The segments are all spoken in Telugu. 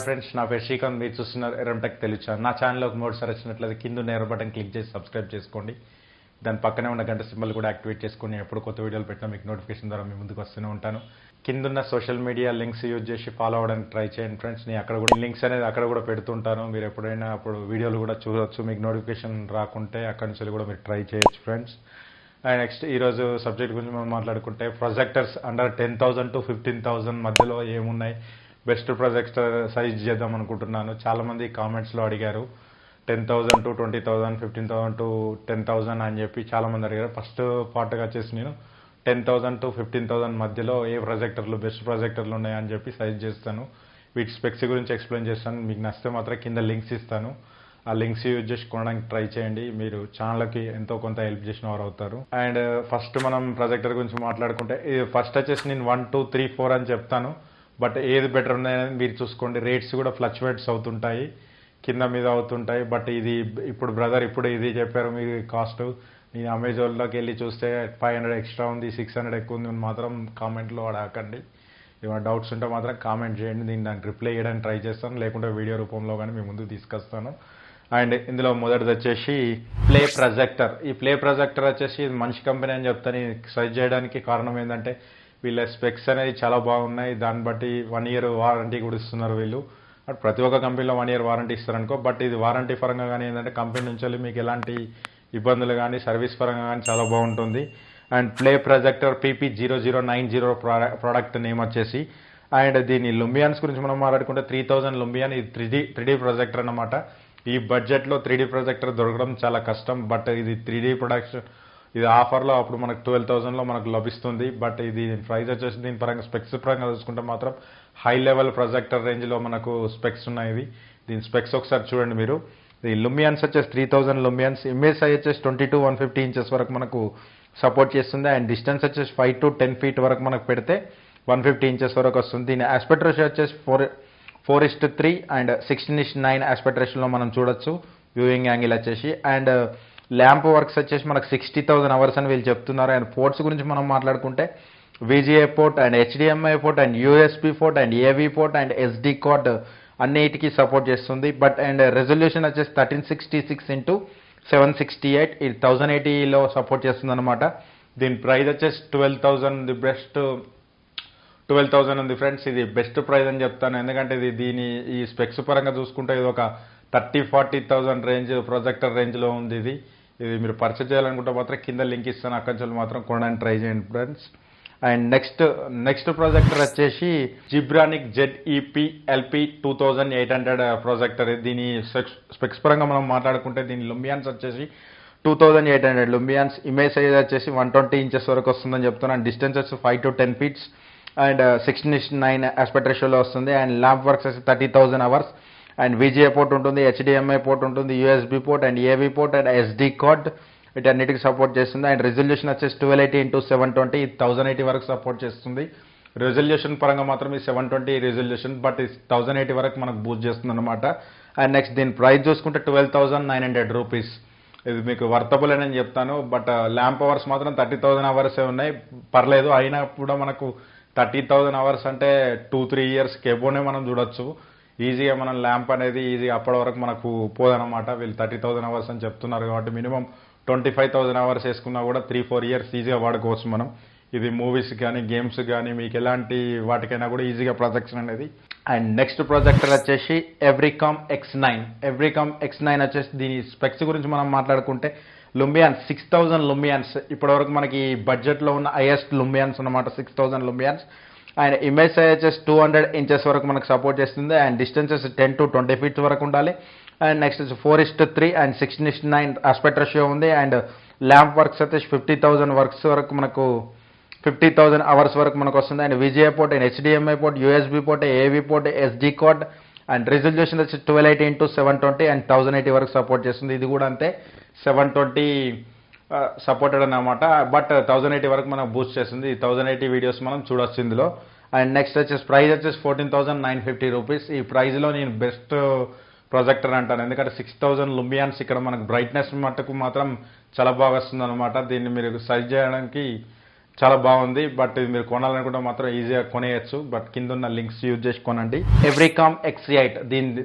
ఫ్రెండ్స్, నా పేరు శ్రీకాంత్. మీరు చూస్తున్నారు ఎర్రం టెక్ తెలుగు. నా ఛానల్లోకి మూడుసారి వచ్చినట్లయితే కింద ఉన్న ఎర్ర బటన్ క్లిక్ చేసి సబ్స్క్రైబ్ చేసుకోండి. దాని పక్కనే ఉన్న గంట సింబల్ కూడా యాక్టివేట్ చేసుకుని ఎప్పుడు కొత్త వీడియోలు పెట్టినా మీకు నోటిఫికేషన్ ద్వారా మీ ముందుకు వస్తూనే ఉంటాను. కిందున్న సోషల్ మీడియా లింక్స్ యూజ్ చేసి ఫాలో అవ్వడానికి ట్రై చేయండి ఫ్రెండ్స్. నేను అక్కడ కూడా లింక్స్ అనేది అక్కడ కూడా పెడుతుంటాను. మీరు ఎప్పుడైనా అప్పుడు వీడియోలు కూడా చూడవచ్చు. మీకు నోటిఫికేషన్ రాకుంటే అక్కడి నుంచి కూడా మీరు ట్రై చేయొచ్చు ఫ్రెండ్స్. అండ్ నెక్స్ట్ ఈరోజు సబ్జెక్ట్ గురించి మనం మాట్లాడుకుంటే ప్రొజెక్టర్స్ అండర్ 10,000 to 15,000 మధ్యలో ఏమున్నాయి, బెస్ట్ ప్రొజెక్టర్ సజెస్ట్ చేద్దాం అనుకుంటున్నాను. చాలామంది కామెంట్స్లో అడిగారు 10,000 to 20,000, 15,000 to 10,000 అని చెప్పి చాలామంది అడిగారు. ఫస్ట్ పార్ట్గా వచ్చేసి నేను 10,000 to 15,000 మధ్యలో ఏ ప్రొజెక్టర్లు బెస్ట్ ప్రొజెక్టర్లు ఉన్నాయని చెప్పి సజెస్ట్ చేస్తాను. వీటి స్పెక్స్ గురించి ఎక్స్ప్లెయిన్ చేస్తాను. మీకు నచ్చితే మాత్రం కింద లింక్స్ ఇస్తాను. ఆ లింక్స్ యూజ్ చేసి కొనడానికి ట్రై చేయండి. మీరు ఛానల్కి ఎంతో కొంత హెల్ప్ చేసిన వారు అవుతారు. అండ్ ఫస్ట్ మనం ప్రొజెక్టర్ గురించి మాట్లాడుకుంటే ఫస్ట్ వచ్చేసి నేను 1, 2, 3, 4 అని చెప్తాను. బట్ ఏది బెటర్ ఉన్నాయని మీరు చూసుకోండి. రేట్స్ కూడా ఫ్లక్చువేట్స్ అవుతుంటాయి, కింద మీద అవుతుంటాయి. బట్ ఇది ఇప్పుడు బ్రదర్ ఇప్పుడు ఇది చెప్పారు మీరు కాస్ట్. నేను అమెజాన్లోకి వెళ్ళి చూస్తే 500 ఎక్స్ట్రా ఉంది, 600 ఎక్కువ ఉంది అని మాత్రం కామెంట్లో అడగకండి. ఏమైనా డౌట్స్ ఉంటే మాత్రం కామెంట్ చేయండి. నేను దానికి రిప్లై చేయడానికి ట్రై చేస్తాను, లేకుంటే వీడియో రూపంలో కానీ మీ ముందుకు తీసుకొస్తాను. అండ్ ఇందులో మొదటిది వచ్చేసి ప్లే ప్రొజెక్టర్. ఈ ప్లే ప్రొజెక్టర్ వచ్చేసి ఇది మంచి కంపెనీ అని చెప్తాను. సజెస్ట్ చేయడానికి కారణం ఏంటంటే వీళ్ళ స్పెక్స్ అనేది చాలా బాగున్నాయి. దాన్ని బట్టి 1 year వారంటీ కూడా ఇస్తున్నారు వీళ్ళు. ప్రతి ఒక్క కంపెనీలో 1 year వారంటీ ఇస్తారనుకో. బట్ ఇది వారంటీ పరంగా కానీ ఏంటంటే కంపెనీ నుంచి మీకు ఎలాంటి ఇబ్బందులు కానీ సర్వీస్ పరంగా కానీ చాలా బాగుంటుంది. And play projector PP0090 product name వచ్చేసి. అండ్ దీని లుమియాన్స్ గురించి మనం మాట్లాడుకుంటే 3000 లుమియాన్. ఇది 3D ప్రొజెక్టర్ అన్నమాట. ఈ బడ్జెట్లో 3D ప్రొజెక్టర్ దొరకడం చాలా కష్టం. బట్ ఇది 3D ప్రొడక్షన్ ఇది ఆఫర్లో అప్పుడు మనకు 12,000లో మనకు లభిస్తుంది. బట్ ఇది ప్రైస్ వచ్చేసి దీని పరంగా స్పెక్స్ పరంగా చూసుకుంటే మాత్రం హై లెవెల్ ప్రొజెక్టర్ రేంజ్లో మనకు స్పెక్స్ ఉన్నాయి. దీని స్పెక్స్ ఒకసారి చూడండి మీరు. ఈ లుమియాన్స్ వచ్చేసి 3000 లుమియాన్స్. ఇమేజ్ సైజ్ వచ్చేసి 20 to 150 inches వరకు మనకు సపోర్ట్ చేస్తుంది. అండ్ డిస్టెన్స్ వచ్చేసి 5 to 10 feet వరకు మనకు పెడితే 150 inches వరకు వస్తుంది. దీని ఆస్పెక్ట్ రేషియో వచ్చేసి 4:3 అండ్ 16:9 ఆస్పెక్ట్ రేషియోలో మనం చూడొచ్చు. వ్యూయింగ్ యాంగిల్ వచ్చేసి. అండ్ ల్యాంప్ వర్క్స్ వచ్చేసి మనకు 60,000 hours అని వీళ్ళు చెప్తున్నారు. అండ్ పోర్ట్స్ గురించి మనం మాట్లాడుకుంటే VGA port and HDMI port and USB port and AV port and SD card అన్నిటికీ సపోర్ట్ చేస్తుంది. బట్ అండ్ రెజల్యూషన్ వచ్చేసి 1366 x 768. ఇది 1080లో సపోర్ట్ చేస్తుంది అనమాట. దీని ప్రైస్ వచ్చేసి 12,000. ది బెస్ట్ 12,000 ఉంది ఫ్రెండ్స్. ఇది బెస్ట్ ప్రైస్ అని చెప్తాను. ఎందుకంటే దీని ఈ స్పెక్స్ పరంగా చూసుకుంటే ఇది ఒక 30,000-40,000 రేంజ్ ప్రొజెక్టర్ రేంజ్లో ఉంది. ఇది మీరు పర్చేజ్ చేయాలనుకుంటే మాత్రం కింద లింక్ ఇస్తాను, అక్కడి నుంచి మాత్రం కొనడానికి ట్రై చేయండి ఫ్రెండ్స్. అండ్ నెక్స్ట్ ప్రొజెక్టర్ వచ్చేసి Zebronics ZEB LP 2800 ప్రొజెక్టర్. దీని స్పెక్స్ పరంగా మనం మాట్లాడుకుంటే దీని లుమియాన్స్ వచ్చేసి 2800 లుమియాన్స్. ఇమేజ్ సైజ్ వచ్చేసి 120 inches వరకు వస్తుందని చెప్తున్నాను. డిస్టెన్స్ వచ్చి 5 to 10 feet అండ్ 16:9 ఆస్పెక్ట్ రేషియోలో వస్తుంది. అండ్ ల్యాంప్ వర్క్స్ వచ్చి 30,000 hours. అండ్ VGA పోర్ట్ ఉంటుంది, HDMI పోర్ట్ ఉంటుంది, USB port and AV port and SD card వీటన్నిటికి సపోర్ట్ చేస్తుంది. అండ్ రెజల్యూషన్ వచ్చేసి 1280 x 720. 1080 వరకు సపోర్ట్ చేస్తుంది. రెజల్యూషన్ పరంగా మాత్రం ఈ 720 రెజల్యూషన్, బట్ 1080 వరకు మనకు బూస్ట్ చేస్తుంది అనమాట. అండ్ నెక్స్ట్ దీని ప్రైస్ చూసుకుంటే 12,900 rupees. ఇది మీకు వర్తబుల్ అని చెప్తాను. బట్ ల్యాంప్ అవర్స్ మాత్రం 30,000 hours ఉన్నాయి. పర్లేదు. అయినా కూడా మనకు 30,000 hours అంటే 2-3 years ఎబోనే మనం చూడొచ్చు. ఈజీగా మనం ల్యాంప్ అనేది ఈజీగా అప్పటి వరకు మనకు పోదనమాట. వీళ్ళు 30,000 hours అని చెప్తున్నారు కాబట్టి మినిమం 25,000 hours వేసుకున్నా కూడా 3-4 years ఈజీగా వాడుకోవచ్చు మనం. ఇది మూవీస్ కానీ గేమ్స్ కానీ మీకు ఎలాంటి వాటికైనా కూడా ఈజీగా ప్రొజెక్షన్ అనేది. అండ్ నెక్స్ట్ ప్రొజెక్టర్ వచ్చేసి Everycom X9. Everycom X9 వచ్చేసి దీని స్పెక్స్ గురించి మనం మాట్లాడుకుంటే లుమియాన్స్ 6,000 లుమియాన్స్. ఇప్పటివరకు మనకి బడ్జెట్లో ఉన్న హైయెస్ట్ లుమియాన్స్ అనమాట, 6,000 లుమియాన్స్. అండ్ ఇమేజ్ సైజ్ వచ్చేసి 200 inches వరకు మనకు సపోర్ట్ చేస్తుంది. అండ్ డిస్టెన్స్ వచ్చి 10 to 20 feet వరకు ఉండాలి. అండ్ నెక్స్ట్ వచ్చి 4:3 అండ్ 16:9 ఆస్పెక్ట్ రేషియో ఉంది. అండ్ ల్యాంప్ వర్క్స్ వచ్చేసి 50,000 వర్క్స్ వరకు మనకు 50,000 hours వరకు మనకు వస్తుంది. And VGA port and HDMI port, USB port, AV port, SD card. And resolution వచ్చి 1280 x 720 అండ్ 1080 వరకు సపోర్ట్ చేస్తుంది. ఇది కూడా అంతే 720 సపోర్టెడ్ అన్నమాట. బట్ 1080 వరకు మనం బూస్ట్ చేస్తుంది. 1080 వీడియోస్ మనం చూడొచ్చు ఇందులో. అండ్ నెక్స్ట్ వచ్చేసి ప్రైస్ వచ్చేసి 14,950 rupees. ఈ ప్రైస్లో నేను బెస్ట్ ప్రొజెక్టర్ అంటాను. ఎందుకంటే 6,000 లుమియాన్స్ ఇక్కడ మనకు బ్రైట్నెస్ మట్టుకు మాత్రం చాలా బాగా వస్తుంది అనమాట. దీన్ని మీరు సైజ్ చేయడానికి చాలా బాగుంది. బట్ ఇది మీరు కొనాలనుకుంటే మాత్రం ఈజీగా కొనేయచ్చు. బట్ కింద ఉన్న లింక్స్ యూజ్ చేసి కొనండి. ఎవ్రీకామ్ X8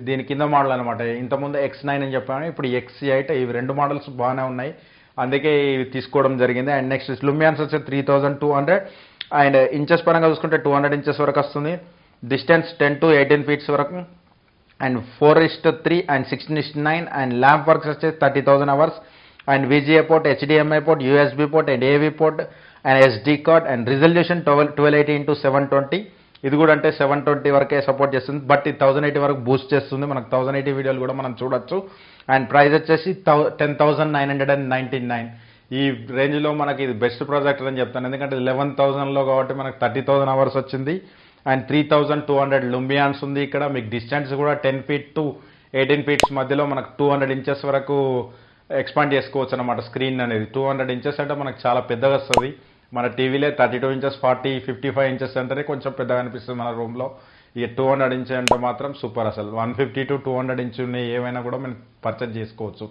దీని కింద మోడల్ అనమాట. ఇంతకుముందు X9 అని చెప్పాను, ఇప్పుడు X8. ఇవి రెండు మోడల్స్ బాగానే ఉన్నాయి, అందుకే ఇవి తీసుకోవడం జరిగింది. అండ్ నెక్స్ట్ లుమియాన్స్ వచ్చే 3200 అండ్ ఇంచెస్ పరంగా చూసుకుంటే 200 ఇంచెస్ వరకు వస్తుంది. డిస్టెన్స్ 10 to 18 ఫీట్స్ వరకు and 4:3 and 16:9 and lamp works వచ్చేసి 30,000 hours and VGA port, HDMI port, USB port and AV port and SD card and resolution 1280x720. ఇది కూడా అంటే 720 వరకే సపోర్ట్ చేస్తుంది, బట్ ఇది 1080 వరకు బూస్ట్ చేస్తుంది. మనకు 1080 వీడియోలు కూడా మనం చూడొచ్చు. అండ్ ప్రైస్ వచ్చేసి 10,999. ఈ రేంజ్లో మనకి ఇది బెస్ట్ ప్రాజెక్టర్ అని చెప్తాను, ఎందుకంటే 11,000లో కాబట్టి మనకు 30,000 అవర్స్ వచ్చింది అండ్ 3,200 లుమియాన్స్ ఉంది. ఇక్కడ మీకు డిస్టెన్స్ కూడా 10 feet to 18 feet మధ్యలో మనకు 200 ఇంచెస్ వరకు ఎక్స్పాండ్ చేసుకోవచ్చు అనమాట. స్క్రీన్ అనేది 200 ఇంచెస్ అంటే మనకు చాలా పెద్దగా వస్తుంది. మన టీవీలో 32 ఇంచెస్ 40, 55 ఇంచెస్ అంటేనే కొంచెం పెద్దగా అనిపిస్తుంది మన రూమ్లో. ఇక 200 ఇంచ్ అంటే మాత్రం సూపర్. అసలు 150 to 200 ఇంచ్ ఉన్నాయి ఏమైనా కూడా మనం పర్చేజ్ చేసుకోవచ్చు,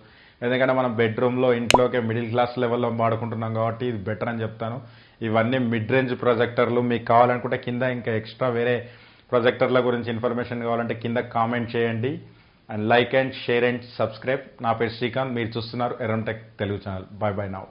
ఎందుకంటే మనం బెడ్రూమ్లో ఇంట్లోకి మిడిల్ క్లాస్ లెవెల్లో వాడుకుంటున్నాం కాబట్టి ఇది బెటర్ అని చెప్తాను. ఇవన్నీ మిడ్ రేంజ్ ప్రొజెక్టర్లు. మీకు కావాలనుకుంటే కింద ఇంకా ఎక్స్ట్రా వేరే ప్రొజెక్టర్ల గురించి ఇన్ఫర్మేషన్ కావాలంటే కింద కామెంట్ చేయండి. And like and share and subscribe. నా పేరు శ్రీకాంత్, మీరు చూస్తున్నారు Erram tech Telugu channel. Bye bye now.